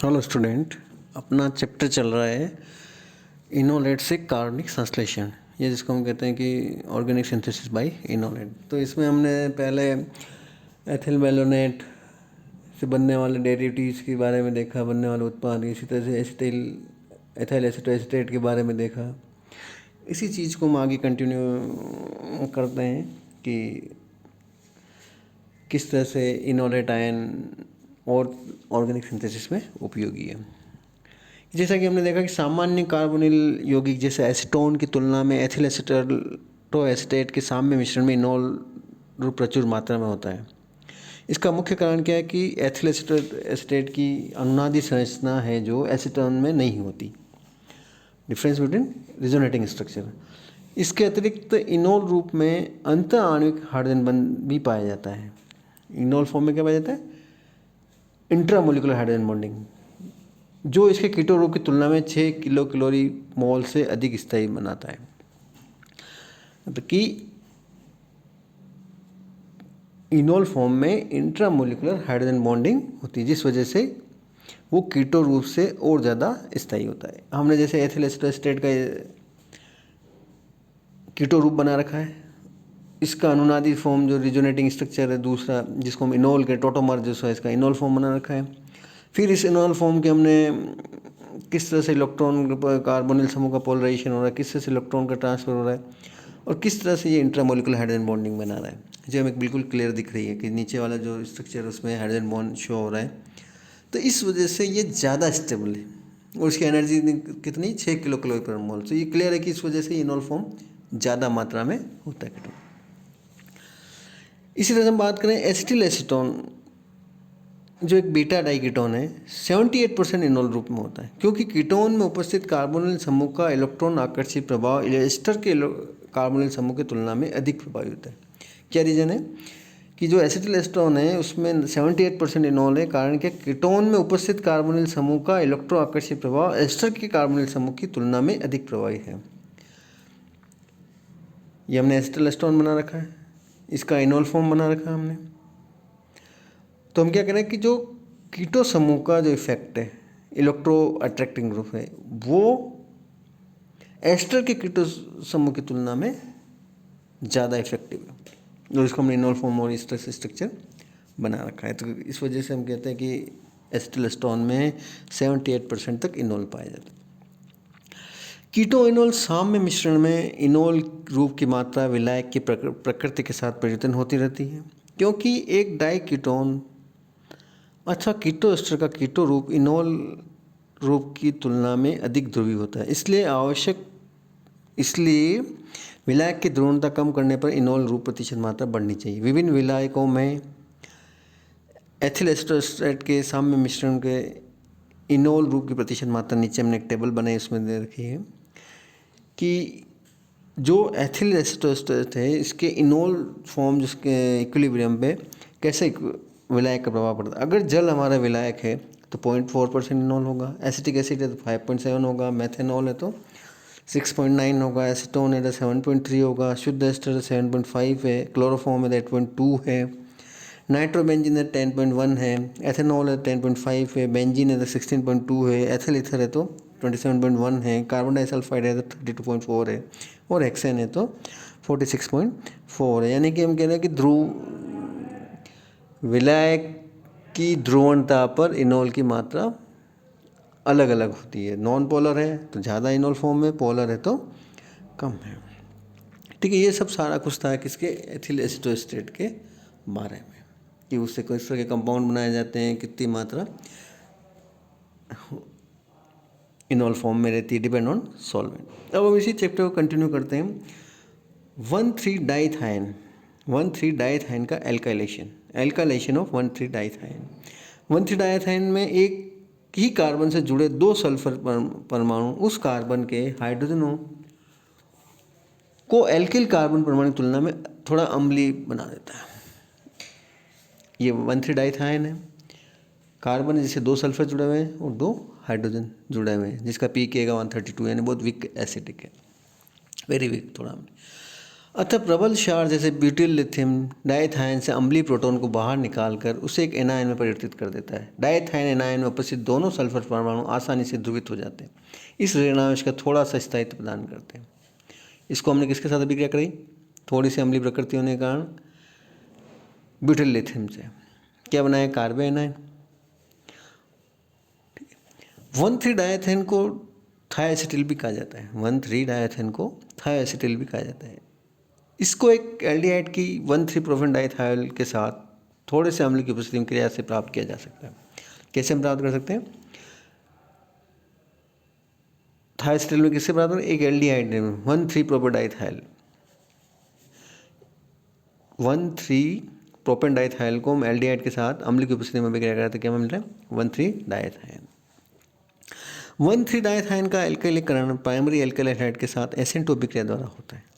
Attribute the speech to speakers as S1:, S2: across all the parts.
S1: Hello student, अपना chapter चल रहा है इनोलेट से कार्बनिक संश्लेषण, ये जिसको हम कहते हैं कि ऑर्गेनिक सिंथेसिस बाय इनोलेट। तो इसमें हमने पहले एथिल मेलोनेट से बनने वाले डेरिवेटिव्स के बारे में देखा, बनने वाले उत्पाद, इसी तरह से एथिल एसीटोएसीटेट के बारे में देखा। इसी चीज़ को हम आगे कंटिन्यू करते हैं कि किस तरह से इनोलेट आयन और ऑर्गेनिक सिंथेसिस में उपयोगी है। जैसा कि हमने देखा कि सामान्य कार्बोनिल यौगिक जैसे एसीटोन की तुलना में एथिल एसीटोएसीटेट के साम्य मिश्रण में इनोल प्रचुर मात्रा में होता है। इसका मुख्य कारण क्या है कि एथिल एसीटेट की अनुनादी संरचना है जो एसीटोन में नहीं होती, डिफरेंस बिटवीन रिजोनेटिंग स्ट्रक्चर। इसके अतिरिक्त इनोल रूप में अंतर आणविक हाइड्रोजन बंध भी पाया जाता है। इनोल फॉर्म में क्या पाया जाता है? इंट्रामोलिकुलर हाइड्रोजन बॉन्डिंग, जो इसके कीटो रूप की तुलना में 6 किलो कैलोरी मोल से अधिक स्थायी बनाता है। तो कि इनोल फॉर्म में इंट्रामोलिकुलर हाइड्रोजन बॉन्डिंग होती है, जिस वजह से वो कीटो रूप से और ज़्यादा स्थायी होता है। हमने जैसे एथिल एसीटोएसीटेट का कीटो रूप बना रखा है, इसका अनुनादी फॉर्म जो रिजोनेटिंग स्ट्रक्चर है दूसरा, जिसको हम इनोल के टोटोमर जो है, इसका इनोल फॉर्म बना रखा है। फिर इस इनोल फॉर्म के हमने किस तरह से इलेक्ट्रॉन कार्बोनिल समूह का पोलराइजेशन हो रहा है, किस तरह से इलेक्ट्रॉन का ट्रांसफर हो रहा है और किस तरह से ये इंट्रामोलिकुलर हाइड्रोजन बॉन्डिंग बना रहा है, जो हमें बिल्कुल क्लियर दिख रही है कि नीचे वाला जो स्ट्रक्चर उसमें हाइड्रोजन बॉन्ड शो हो रहा है। तो इस वजह से ये ज़्यादा स्टेबल है और उसकी एनर्जी कितनी, 6 किलो कैलोरी पर मोल। तो ये क्लियर है कि इस वजह से इनोल फॉर्म ज़्यादा मात्रा में होता है कीटोन। इसी तरह हम बात करें एसिटिल एसीटोन, जो एक बीटा डाई कीटोन है, 78% इनोल रूप में होता है, क्योंकि कीटोन में उपस्थित कार्बोनिल समूह का इलेक्ट्रॉन आकर्षित प्रभाव एस्टर के कार्बोनिल समूह की तुलना में अधिक प्रभावी होता है। क्या रीज़न है कि जो एसिटिल एसीटोन है उसमें 78% इनोल है, कारण कि कीटोन में उपस्थित कार्बोनिल समूह का इलेक्ट्रो आकर्षित प्रभाव एस्टर के कार्बोनिल समूह की तुलना में अधिक प्रभावी है। ये हमने एसिटिल एसीटोन बना रखा है, इसका इनोल फॉर्म बना रखा है हमने। तो हम क्या करें कि जो कीटो समूह का जो इफेक्ट है, इलेक्ट्रो अट्रैक्टिंग ग्रुप है, वो एस्टर के कीटो समूह की तुलना में ज़्यादा इफेक्टिव है, जो इसको हमने इनोल फॉर्म और इस तरह से स्ट्रक्चर बना रखा है। तो इस वजह से हम कहते हैं कि एसिटिल एसीटोन में 78% तक इनोल पाया जाता है। कीटो इनोल साम्य मिश्रण में इनोल रूप की मात्रा विलायक की प्रकृति के साथ परिवर्तन होती रहती है, क्योंकि एक डाई कीटोन अच्छा कीटो एस्टर का कीटो रूप इनोल रूप की तुलना में अधिक ध्रुवीय होता है। इसलिए विलायक की ध्रुवणता कम करने पर इनोल रूप प्रतिशत मात्रा बढ़नी चाहिए। विभिन्न विलायकों में एथिल एसीटोएसीटेट के साम्य मिश्रण के इनोल रूप की प्रतिशत मात्रा नीचे हमने एक टेबल बनाई, उसमें दे रखी है कि जो एथिल एसीटोएसीटेट है इसके इनोल फॉर्म जिसके इक्विलिब्रियम पे कैसे विलायक का प्रभाव पड़ता है। अगर जल हमारा विलायक है तो 0.4% इनोल होगा, एसिटिक एसिड है तो 5.7 होगा, मेथेनॉल है तो 6.9 होगा, एसीटोन है तो 7.3 होगा, शुद्ध एस्टर 7.5 है, क्लोरोफॉर्म है 8.2 है, नाइट्रोबेंजीन है 10.1 है, एथेनॉल है 10.5 है, बेंजीन है तो 16.2 है, एथिल ईथर है तो 27.1 है, कार्बन डाइसल्फाइड है तो 32.4 है और हेक्सेन है तो 46.4 है। यानी कि हम कह रहे हैं कि विलायक की ध्रुवणता पर इनोल की मात्रा अलग अलग होती है। नॉन पोलर है तो ज़्यादा इनोल फॉर्म में, पोलर है तो कम है। ठीक है, ये सब सारा कुछ था किसके, एथिल एसीटोएसीटेट के बारे में, कि उससे किस तरह के कंपाउंड बनाए जाते हैं, कितनी मात्रा इनोल फॉर्म में रहती है, डिपेंड ऑन सॉल्वेंट। अब हम इसी चैप्टर को कंटिन्यू करते हैं। 1,3-डाइथाइन का एल्काइलेशन ऑफ 1,3-डाइथाइन। 1,3-डाइथाइन में एक ही कार्बन से जुड़े 2 सल्फर परमाणु उस कार्बन के हाइड्रोजनों को एल्किल कार्बन परमाणु की तुलना में थोड़ा अम्लीय बना देता है। ये 1,3-डाइथाइन है, कार्बन है जिससे 2 सल्फर जुड़े हुए हैं और 2 हाइड्रोजन जुड़े हुए हैं, जिसका पीके का 132, यानी बहुत वीक एसिडिक है, वेरी वीक थोड़ा। अतः प्रबल क्षार जैसे ब्यूटिल लिथियम डायथाइन से अम्लीय प्रोटॉन को बाहर निकालकर उसे एक एनायन में परिवर्तित कर देता है। डायथाइन एनायन में उपस्थित दोनों सल्फर परमाणु आसानी से ध्रुवित हो जाते हैं, इस ऋणावेश का थोड़ा सा स्थायित्व प्रदान करते हैं। इसको हमने किसके साथ अभिक्रिया करी? थोड़ी सी अम्लीय प्रकृति होने के कारण ब्यूटिल लिथियम से क्या बनाया? Carbon anion. 1,3 डायथेन को थायोएसिटिल भी कहा जाता है। 1,3 डायथेन को थायोएसिटिल भी कहा जाता है। इसको एक एल्डिहाइड की 1,3 प्रोपेन डाइथाइल के साथ थोड़े से अम्ल की उपस्थिति में क्रिया से प्राप्त किया जा सकता है। कैसे हम प्राप्त कर सकते हैं? थायोएसिटिल में किससे प्राप्त होगा? एक aldehyde 1,3 propane diethyl, 1,3 propane diethyl को हम एल्डिहाइड के साथ अम्ल की उपस्थिति में भी क्रिया करते हैं। क्या मिल रहा है? 1,3 डाइथाइन। 1,3 डाइथाइन का एल्काइलीकरण प्राइमरी एल्काइल हाइड्राइड के साथ एसेंटोपिक क्रिया द्वारा होता है।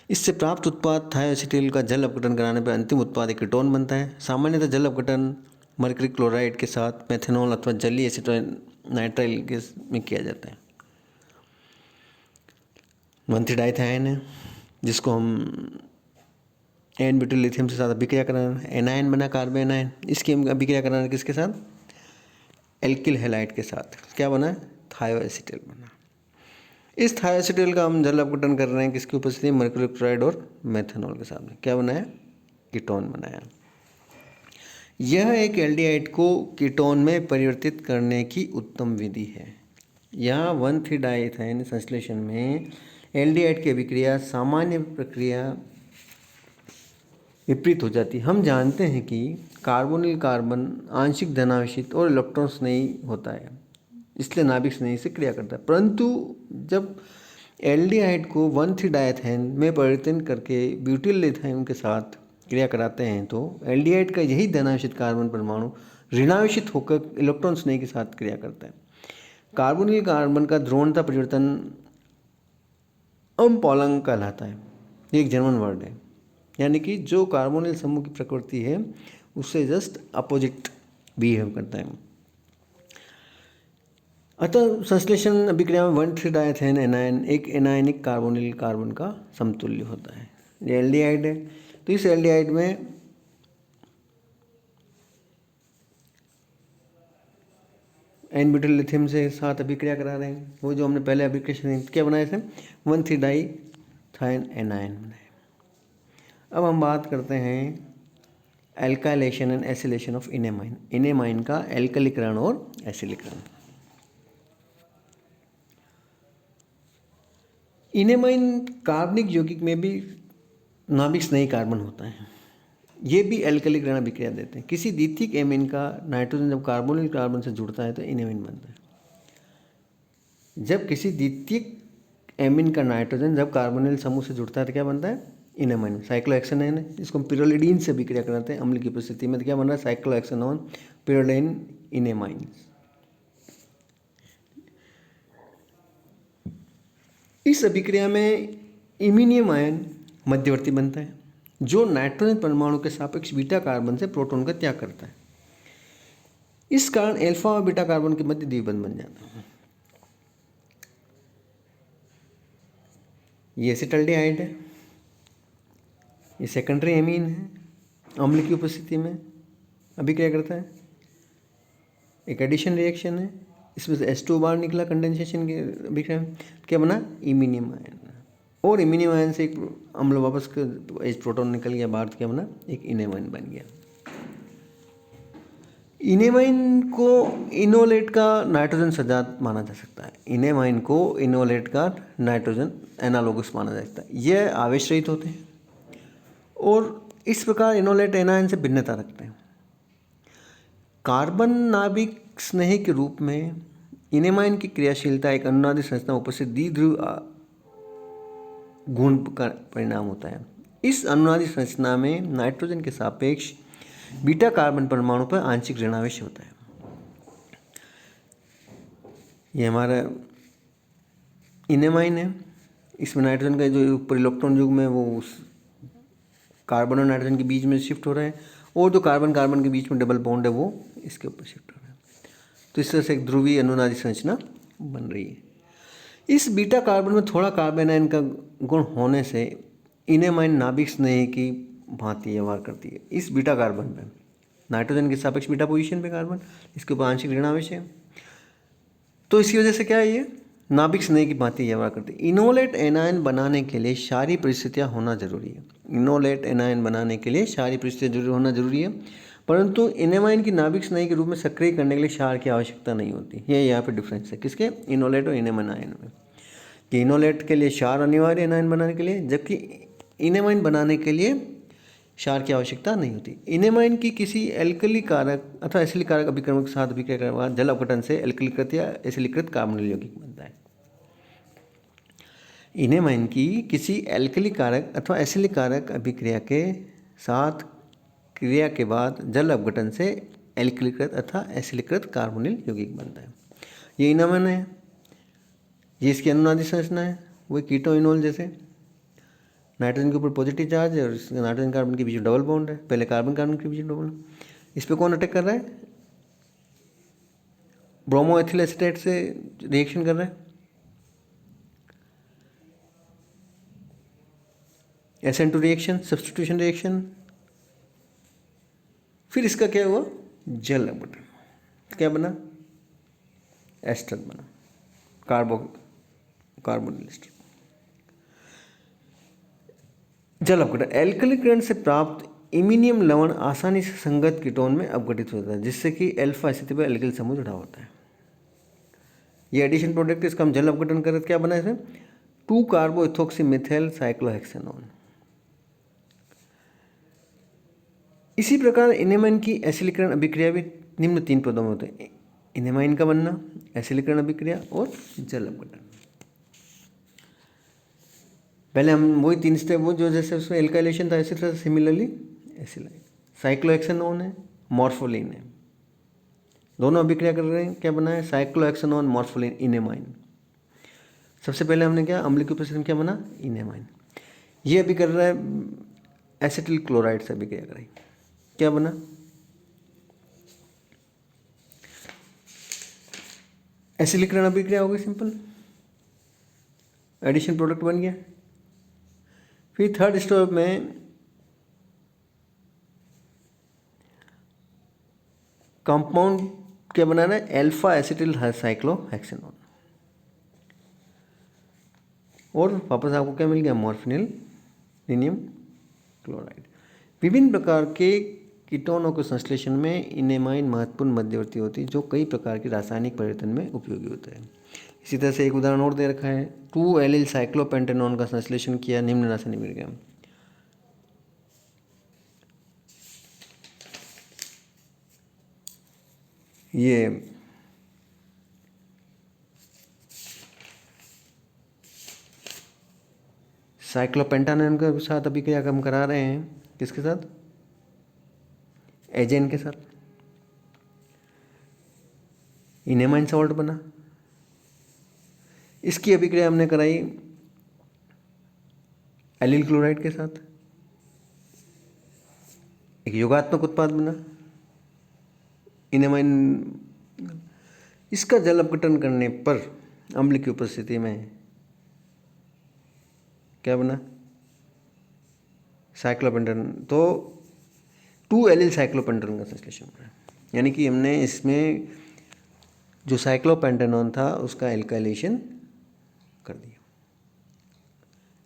S1: इससे प्राप्त उत्पाद थायोएसिटिल का जल अपघटन कराने पर अंतिम उत्पाद एक कीटोन बनता है। सामान्यतः जल अपघटन मर्क्यूरी क्लोराइड के साथ मेथनॉल अथवा जलीय एसिटोनाइट्राइल में किया जाता है। 1,3 डाइथाइन है जिसको हम एन ब्यूटिल लिथियम के साथ अभिक्रिया कराना है। एनायन बना कार्बन एनायन। इसकी हम अभिक्रिया कराना है किसके साथ? एल्किल हैलाइड के साथ। क्या बना? थायोएसिटिल बना। इस थायोएसिटिल का हम जल अपघटन कर रहे हैं किसकी उपस्थिति में? मर्क्यूरी क्लोराइड और मेथनॉल के साथ। क्या बनाया? कीटोन बनाया। यह एक एल्डिहाइड को कीटोन में परिवर्तित करने की उत्तम विधि है। यहाँ 1,3 डाइथाइन संश्लेषण में एल्डिहाइड की अभिक्रिया सामान्य प्रक्रिया विपरीत हो जाती है। हम जानते हैं कि कार्बोनिल कार्बन आंशिक धनावेशित और इलेक्ट्रॉन स्नेही होता है, इसलिए नाभिक स्नेही से क्रिया करता है। परंतु जब एल्डिहाइड को 1,3 डाइथाइन में परिवर्तन करके ब्यूटिल लिथियम के साथ क्रिया कराते हैं तो एल्डिहाइड का यही धनावेशित कार्बन परमाणु ऋणावेशित होकर इलेक्ट्रॉन स्नेही के साथ क्रिया करता है। कार्बोनिल कार्बन का ध्रुवणता परिवर्तन अम्पॉलंग कहलाता है। ये एक जर्मन वर्ड है, यानी कि जो कार्बोनिल समूह की प्रकृति है उससे जस्ट अपोजिट बिहेव करता है। अतः संश्लेषण अभिक्रिया में 1,3 डाइथेन एनायन एक एनायनिक कार्बोनिल कार्बन का समतुल्य होता है। ये एल्डिहाइड है, तो इस एल्डिहाइड में एन ब्यूटिल लिथियम से साथ अभिक्रिया करा रहे हैं। वो जो हमने पहले अभिक्रिया क्या बनाया इसे? 1,3 डाइथाइन एनायन बनाए। अब हम बात करते हैं एल्काइलेशन एंड एसिलेशन ऑफ इनेमाइन। इनेमाइन का एल्कलीकरण और एसिलीकरण। इनेमाइन कार्बनिक यौगिक में भी नाभिक स्नेही कार्बन होता है। ये भी एल्कलीकरण अभिक्रिया देते हैं। किसी द्वितीयक एमीन का नाइट्रोजन जब कार्बोनिल कार्बन से जुड़ता है तो इनेमाइन बनता है। जब किसी द्वितीयक एमीन का नाइट्रोजन जब कार्बोनिल समूह से जुड़ता है तो क्या बनता है? इनेमाइन। साइक्लोहेक्सेनोन है, इसको हम पिरोलिडीन से अभिक्रिया कराते हैं अम्ल की उपस्थिति में, तो क्या बन रहा है? साइक्लोहेक्सेनोन पिरोलिन इनेमाइन। इस अभिक्रिया में इमीनियम आयन मध्यवर्ती बनता है जो नाइट्रोजन परमाणु के सापेक्ष बीटा कार्बन से प्रोटॉन का त्याग करता है। इस कारण अल्फा और बीटा कार्बन के मध्य द्विबंध बन जाता है। ये एसिटाल्डिहाइड है, ये सेकेंडरी एमीन है, अम्ल की उपस्थिति में अभिक्रिया करता है। एक एडिशन रिएक्शन है, इसमें से H2 बाहर निकला कंडेंसेशन के अभिक्रिया में, क्या बना? Iminium ion. और इमीनियम आयन से एक अम्ल वापस एक प्रोटॉन निकल गया बाहर, क्या बना? एक इनेमाइन बन गया। इनेमाइन को इनोलेट का नाइट्रोजन सजात माना जा सकता है। इनेमाइन को इनोलेट का नाइट्रोजन एनालोगस माना जा सकता है। यह आवेश रहित होते हैं और इस प्रकार इनोलेट एनायन से भिन्नता रखते हैं। कार्बन नाभिक स्नेही के रूप में इनेमाइन की क्रियाशीलता एक अनुनादी संरचना उपस्थित द्विध्रुव गुण का परिणाम होता है। इस अनुनादी संरचना में नाइट्रोजन के सापेक्ष बीटा कार्बन परमाणु पर आंशिक ऋणावेश होता है। ये हमारा इनेमाइन है, इसमें नाइट्रोजन का जो ऊपर इलेक्ट्रॉन युग्म है वो उस कार्बन और नाइट्रोजन के बीच में शिफ्ट हो रहा है, और जो कार्बन कार्बन के बीच में डबल बॉन्ड है वो इसके ऊपर शिफ्ट हो रहा है। तो इस तरह से एक ध्रुवीय अनुनादी संरचना बन रही है। इस बीटा कार्बन में थोड़ा कार्बन आयन का गुण होने से इनेमाइन नाभिक स्नेह की भांति व्यवहार करती है। इस बीटा कार्बन में नाइट्रोजन के सापेक्ष बीटा पोजीशन पे कार्बन, इसके ऊपर आंशिक ऋणावेश है, तो इसी वजह से क्या है, ये नाभिक स्नेह की भांति व्यवहार करती है। इनोलेट एनायन बनाने के लिए क्षारीय परिस्थितियाँ होना जरूरी है। इनोलेट एनायन बनाने के लिए क्षारीय परिस्थितियाँ होना जरूरी है, परंतु इनेमाइन की नाभिक स्नेह के रूप में सक्रिय करने के लिए क्षार की आवश्यकता नहीं होती। ये यहाँ पे डिफरेंस है किसके, इनोलेट और इनेमाइन आयन में, कि इनोलेट के लिए क्षार अनिवार्य एनायन बनाने के लिए, जबकि इनेमाइन बनाने के लिए क्षार की आवश्यकता नहीं होती। इनेमाइन की किसी एल्कली कारक अथवा एसिलिक कारक अभिक्रमण के साथ अभिक्रिया करने के बाद जल अपघटन से एल्कलीकृत या एसिलिकृत कार्बोनिल यौगिक बनता है। इनेमाइन की किसी एल्कली कारक अथवा एसिलिक कारक अभिक्रिया के साथ क्रिया के बाद जल अपघटन से एल्कलीकृत अथवा एसिलिकृत कार्बोनिल यौगिक बनता है। ये इनेमाइन है, ये इसकी अनुनादी संरचना है, वही कीटो इनोल जैसे। नाइट्रोजन के ऊपर पॉजिटिव चार्ज है और नाइट्रोजन कार्बन के बीच डबल बॉन्ड है, पहले कार्बन कार्बन के बीच डबल। इस पे कौन अटैक कर रहा है, ब्रोमो एथिल एसीटेट से रिएक्शन कर रहा है, SN2 रिएक्शन, सब्स्टिट्यूशन रिएक्शन। फिर इसका क्या हुआ, जल अपघटन, क्या बना, एस्टर बना, कार्बोनिल एस्टर। जल अपघटन, एल्कलीकरण से प्राप्त इमिनियम लवण आसानी से संगत कीटोन में अपघटित होता है, जिससे कि अल्फा स्थिति पर एल्किल समूह जुड़ा होता है। ये एडिशन प्रोडक्ट, इसका हम जल अपघटन कर, क्या बना इसमें, 2 कार्बो इथोक्सी मिथाइल साइक्लोहेक्सेनोन। इसी प्रकार इनेमाइन की एसिलिकरण अभिक्रिया भी निम्न 3 पदों में होते हैं, इनेमाइन का बनना, एसिलिकरण अभिक्रिया और जल अपघटन। पहले हम वही 3 स्टेप, वो जो जैसे उसमें एल्काइलेशन था इसी तरह से सिमिलरली एसिलाइन, साइक्लोहेक्सेनोन है, मॉर्फोलिन है, दोनों अभिक्रिया कर रहे हैं, क्या बना है, साइक्लोहेक्सेनोन मॉर्फोलिन इनेमाइन। सबसे पहले हमने क्या, अम्लीय उपस्थिति में क्या बना, इनेमाइन। ये अभी कर रहा है एसिटिल क्लोराइड से अभिक्रिया कर रही, क्या बना, एसिलिकरण अभिक्रिया हो गई, सिंपल एडिशन प्रोडक्ट बन गया। फिर थर्ड स्टेप में कंपाउंड क्या बनाना है, अल्फा एसिटिल साइक्लोहेक्सेनोन, और वापस आपको क्या मिल गया, मॉर्फिनिल क्लोराइड। विभिन्न प्रकार के कीटोनों के संश्लेषण में इनेमाइन महत्वपूर्ण मध्यवर्ती होती है, जो कई प्रकार के रासायनिक परिवर्तन में उपयोगी होता है। इसी तरह से एक उदाहरण और दे रखा है, 2 एलिल साइक्लोपेंटेनॉन का संश्लेषण किया, निम्न रासायनिक मिल गया। ये साइक्लोपेंटानॉन के साथ अभिक्रिया हम करा रहे हैं, किसके साथ, एजेन के साथ, इनेमाइन सॉल्ट बना। इसकी अभिक्रिया हमने कराई एलिल क्लोराइड के साथ, एक योगात्मक उत्पाद बना इनेमाइन। इसका जल अपघटन करने पर अम्ल की उपस्थिति में क्या बना, साइक्लोपेंटेन, तो 2 एलिल साइक्लोपेंटेन का संश्लेषण बना। यानी कि हमने इसमें जो साइक्लोपेंटेनॉन था उसका एल्काइलेशन कर दिया,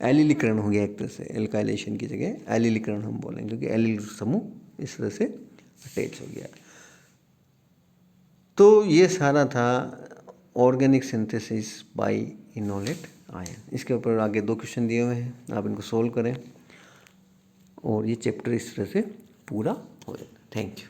S1: एलिलीकरण हो गया एक तरह से, एल्काइलेशन की जगह एलिलीकरण हम बोलेंगे, क्योंकि एलिल समूह इस तरह से अटैच हो गया। तो ये सारा था organic synthesis by enolate ion. इसके ऊपर आगे 2 क्वेश्चन दिए हुए हैं, आप इनको सोल्व करें और ये चैप्टर इस तरह से पूरा हो जाता है। Thank you.